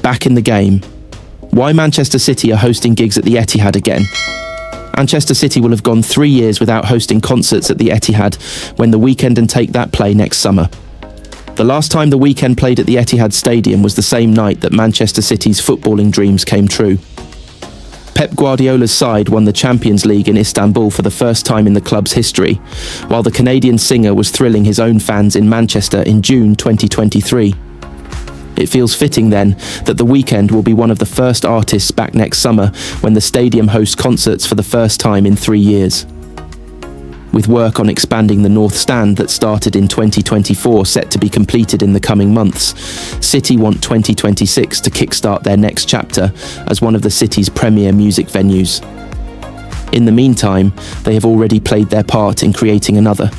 back in the game. Why Manchester City are hosting gigs at the Etihad again? Manchester City will have gone 3 years without hosting concerts at the Etihad when The Weeknd and Take That play next summer. The last time The Weeknd played at the Etihad Stadium was the same night that Manchester City's footballing dreams came true. Pep Guardiola's side won the Champions League in Istanbul for the first time in the club's history, while the Canadian singer was thrilling his own fans in Manchester in June 2023. It feels fitting then that The Weeknd will be one of the first artists back next summer when the stadium hosts concerts for the first time in 3 years. With work on expanding the North Stand that started in 2024 set to be completed in the coming months, City want 2026 to kickstart their next chapter as one of the city's premier music venues. In the meantime, they have already played their part in creating another.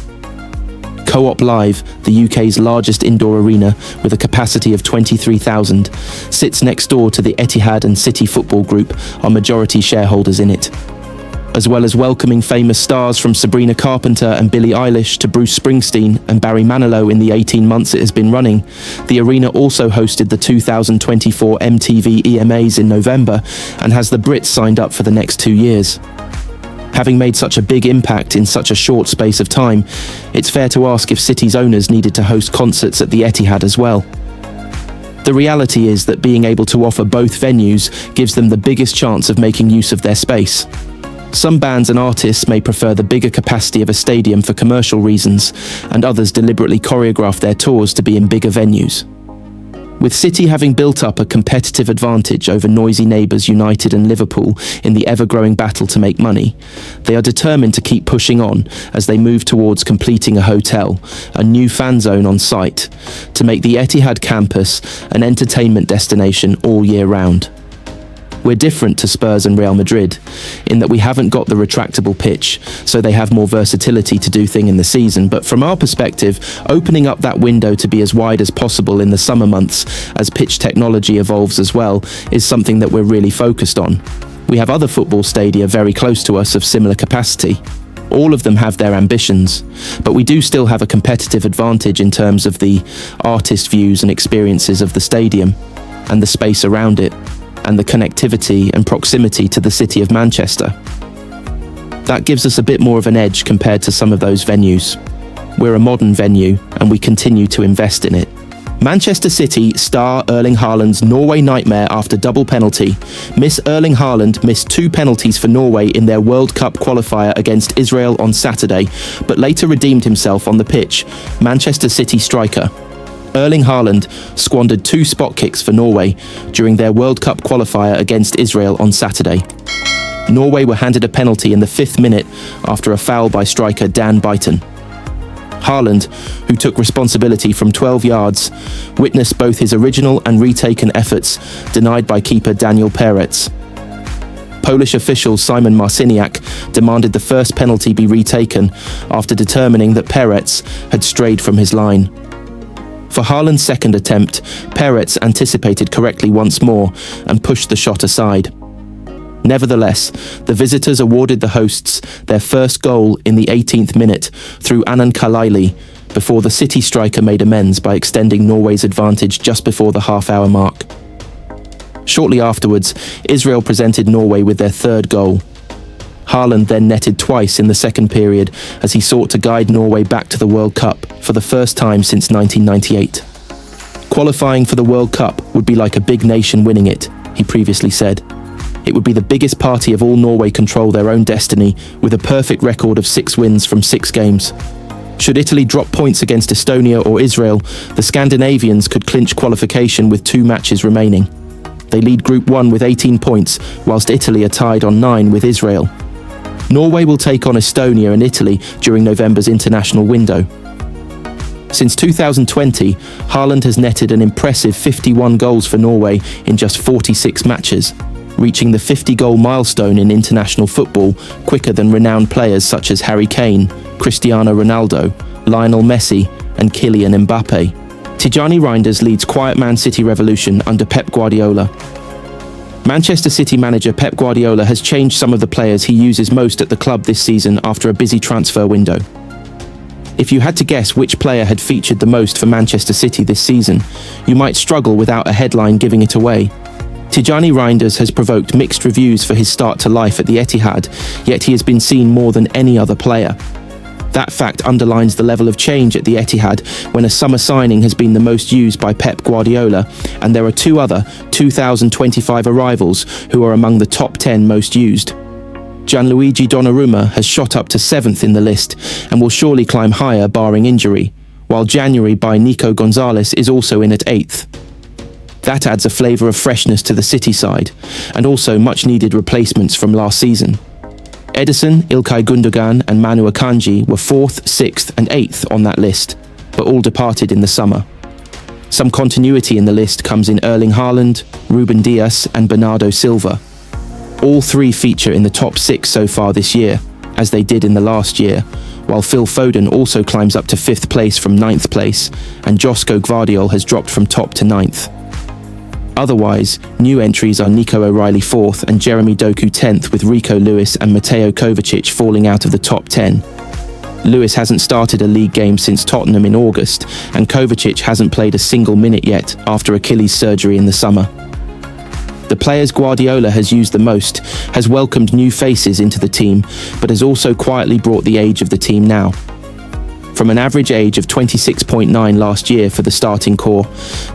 Co-op Live, the UK's largest indoor arena with a capacity of 23,000, sits next door to the Etihad and City Football Group, are majority shareholders in it. As well as welcoming famous stars from Sabrina Carpenter and Billie Eilish to Bruce Springsteen and Barry Manilow in the 18 months it has been running, the arena also hosted the 2024 MTV EMAs in November and has the Brits signed up for the next 2 years. Having made such a big impact in such a short space of time, it's fair to ask if City's owners needed to host concerts at the Etihad as well. The reality is that being able to offer both venues gives them the biggest chance of making use of their space. Some bands and artists may prefer the bigger capacity of a stadium for commercial reasons, and others deliberately choreograph their tours to be in bigger venues. With City having built up a competitive advantage over noisy neighbours United and Liverpool in the ever-growing battle to make money, they are determined to keep pushing on as they move towards completing a hotel, a new fan zone on site, to make the Etihad campus an entertainment destination all year round. We're different to Spurs and Real Madrid in that we haven't got the retractable pitch, so they have more versatility to do things in the season. But from our perspective, opening up that window to be as wide as possible in the summer months as pitch technology evolves as well is something that we're really focused on. We have other football stadia very close to us of similar capacity. All of them have their ambitions, but we do still have a competitive advantage in terms of the artist views and experiences of the stadium and the space around it, and the connectivity and proximity to the city of Manchester. That gives us a bit more of an edge compared to some of those venues. We're a modern venue and we continue to invest in it. Manchester City star Erling Haaland's Norway nightmare after double penalty. Erling Haaland missed 2 penalties for Norway in their World Cup qualifier against Israel on Saturday, but later redeemed himself on the pitch. Manchester City striker Erling Haaland squandered 2 spot kicks for Norway during their World Cup qualifier against Israel on Saturday. Norway were handed a penalty in the 5th minute after a foul by striker Dan Byton. Haaland, who took responsibility from 12 yards, witnessed both his original and retaken efforts denied by keeper Daniel Peretz. Polish official Simon Marciniak demanded the first penalty be retaken after determining that Peretz had strayed from his line. For Haaland's second attempt, Peretz anticipated correctly once more and pushed the shot aside. Nevertheless, the visitors awarded the hosts their first goal in the 18th minute through Anan Kalaili, before the City striker made amends by extending Norway's advantage just before the half-hour mark. Shortly afterwards, Israel presented Norway with their third goal. Haaland then netted twice in the second period as he sought to guide Norway back to the World Cup for the first time since 1998. Qualifying for the World Cup would be like a big nation winning it, he previously said. It would be the biggest party of all Norway control their own destiny with a perfect record of 6 wins from 6 games. Should Italy drop points against Estonia or Israel, the Scandinavians could clinch qualification with 2 matches remaining. They lead Group 1 with 18 points, whilst Italy are tied on 9 with Israel. Norway will take on Estonia and Italy during November's international window. Since 2020, Haaland has netted an impressive 51 goals for Norway in just 46 matches, reaching the 50-goal milestone in international football quicker than renowned players such as Harry Kane, Cristiano Ronaldo, Lionel Messi and Kylian Mbappe. Tijani Reinders leads Quiet Man City revolution under Pep Guardiola. Manchester City manager Pep Guardiola has changed some of the players he uses most at the club this season after a busy transfer window. If you had to guess which player had featured the most for Manchester City this season, you might struggle without a headline giving it away. Tijani Reinders has provoked mixed reviews for his start to life at the Etihad, yet he has been seen more than any other player. That fact underlines the level of change at the Etihad when a summer signing has been the most used by Pep Guardiola, and there are two other 2025 arrivals who are among the top 10 most used. Gianluigi Donnarumma has shot up to 7th in the list and will surely climb higher barring injury, while January by Nico Gonzalez is also in at 8th. That adds a flavour of freshness to the City side, and also much needed replacements from last season. Ederson, Ilkay Gundogan and Manu Akanji were 4th, 6th and 8th on that list, but all departed in the summer. Some continuity in the list comes in Erling Haaland, Ruben Dias and Bernardo Silva. All three feature in the top 6 so far this year, as they did in the last year, while Phil Foden also climbs up to 5th place from 9th place, and Josko Gvardiol has dropped from top to 9th. Otherwise, new entries are Nico O'Reilly 4th and Jeremy Doku 10th, with Rico Lewis and Mateo Kovacic falling out of the top 10. Lewis hasn't started a league game since Tottenham in August, and Kovacic hasn't played a single minute yet after Achilles surgery in the summer. The players Guardiola has used the most has welcomed new faces into the team, but has also quietly brought the age of the team now. From an average age of 26.9 last year for the starting core,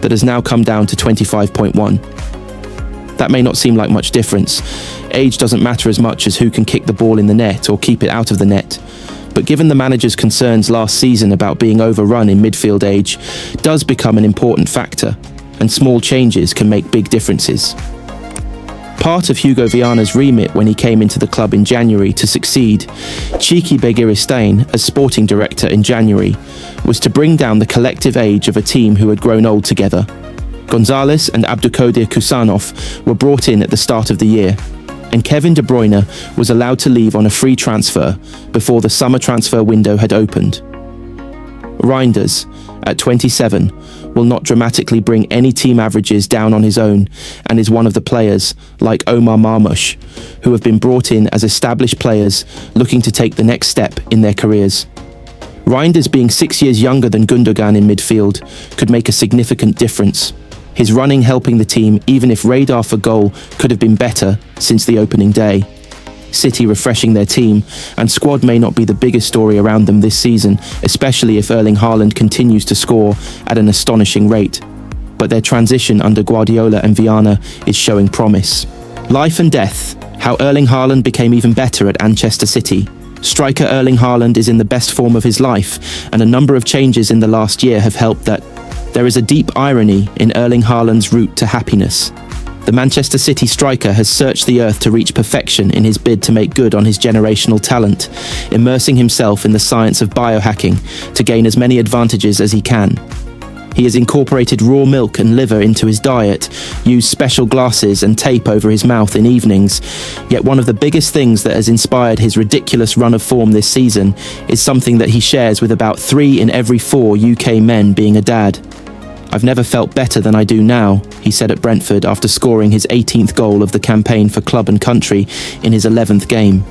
that has now come down to 25.1. That may not seem like much difference. Age doesn't matter as much as who can kick the ball in the net or keep it out of the net. But given the manager's concerns last season about being overrun in midfield, age does become an important factor, and small changes can make big differences. Part of Hugo Viana's remit when he came into the club in January to succeed Txiki Begiristain as sporting director in January was to bring down the collective age of a team who had grown old together. Gonzalez and Abdulkadir Kusanov were brought in at the start of the year, and Kevin De Bruyne was allowed to leave on a free transfer before the summer transfer window had opened. Reinders, at 27, will not dramatically bring any team averages down on his own, and is one of the players, like Omar Marmoush, who have been brought in as established players looking to take the next step in their careers. Reinders, being 6 years younger than Gundogan in midfield, could make a significant difference. His running helping the team, even if radar for goal could have been better since the opening day. City refreshing their team, and squad may not be the biggest story around them this season, especially if Erling Haaland continues to score at an astonishing rate. But their transition under Guardiola and Viana is showing promise. Life and death, how Erling Haaland became even better at Manchester City. Striker Erling Haaland is in the best form of his life, and a number of changes in the last year have helped that. There is a deep irony in Erling Haaland's route to happiness. The Manchester City striker has searched the earth to reach perfection in his bid to make good on his generational talent, immersing himself in the science of biohacking to gain as many advantages as he can. He has incorporated raw milk and liver into his diet, used special glasses and tape over his mouth in evenings, yet one of the biggest things that has inspired his ridiculous run of form this season is something that he shares with about 3 in every 4 UK men, being a dad. "I've never felt better than I do now," he said at Brentford after scoring his 18th goal of the campaign for club and country in his 11th game.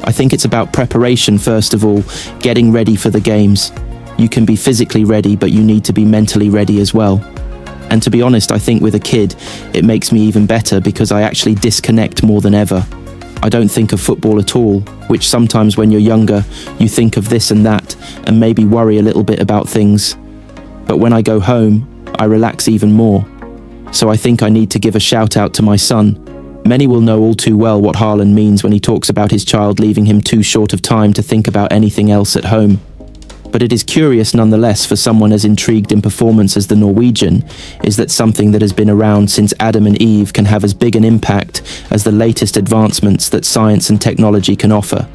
"I think it's about preparation first of all, getting ready for the games. You can be physically ready, but you need to be mentally ready as well. And to be honest, I think with a kid, it makes me even better because I actually disconnect more than ever. I don't think of football at all, which sometimes when you're younger, you think of this and that, and maybe worry a little bit about things. But when I go home, I relax even more. So I think I need to give a shout out to my son. Many will know all too well what Haaland means when he talks about his child leaving him too short of time to think about anything else at home. But it is curious nonetheless for someone as intrigued in performance as the Norwegian, is that something that has been around since Adam and Eve can have as big an impact as the latest advancements that science and technology can offer.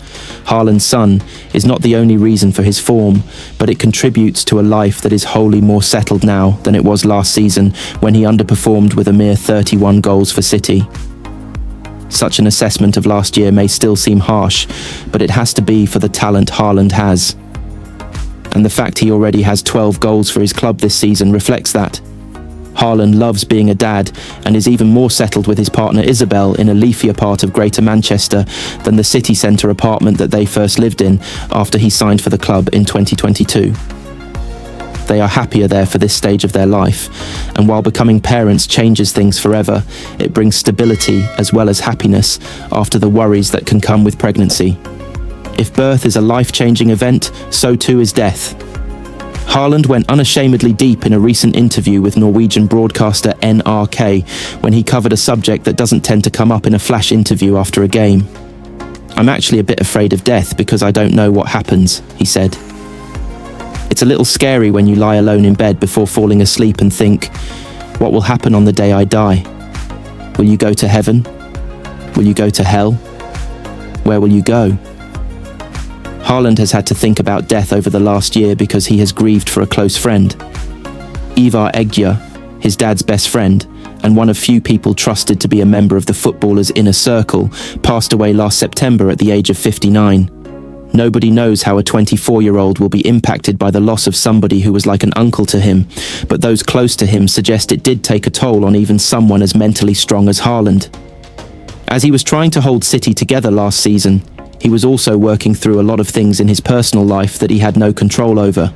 Haaland's son is not the only reason for his form, but it contributes to a life that is wholly more settled now than it was last season when he underperformed with a mere 31 goals for City. Such an assessment of last year may still seem harsh, but it has to be for the talent Haaland has. And the fact he already has 12 goals for his club this season reflects that. Haaland loves being a dad and is even more settled with his partner Isabel in a leafier part of Greater Manchester than the city centre apartment that they first lived in after he signed for the club in 2022. They are happier there for this stage of their life, and while becoming parents changes things forever, it brings stability as well as happiness after the worries that can come with pregnancy. If birth is a life-changing event, so too is death. Haaland went unashamedly deep in a recent interview with Norwegian broadcaster NRK when he covered a subject that doesn't tend to come up in a flash interview after a game. "I'm actually a bit afraid of death because I don't know what happens," he said. "It's a little scary when you lie alone in bed before falling asleep and think, what will happen on the day I die? Will you go to heaven? Will you go to hell? Where will you go?" Haaland has had to think about death over the last year because he has grieved for a close friend. Ivar Egger, his dad's best friend, and one of few people trusted to be a member of the footballer's inner circle, passed away last September at the age of 59. Nobody knows how a 24-year-old will be impacted by the loss of somebody who was like an uncle to him, but those close to him suggest it did take a toll on even someone as mentally strong as Haaland. As he was trying to hold City together last season, he was also working through a lot of things in his personal life that he had no control over.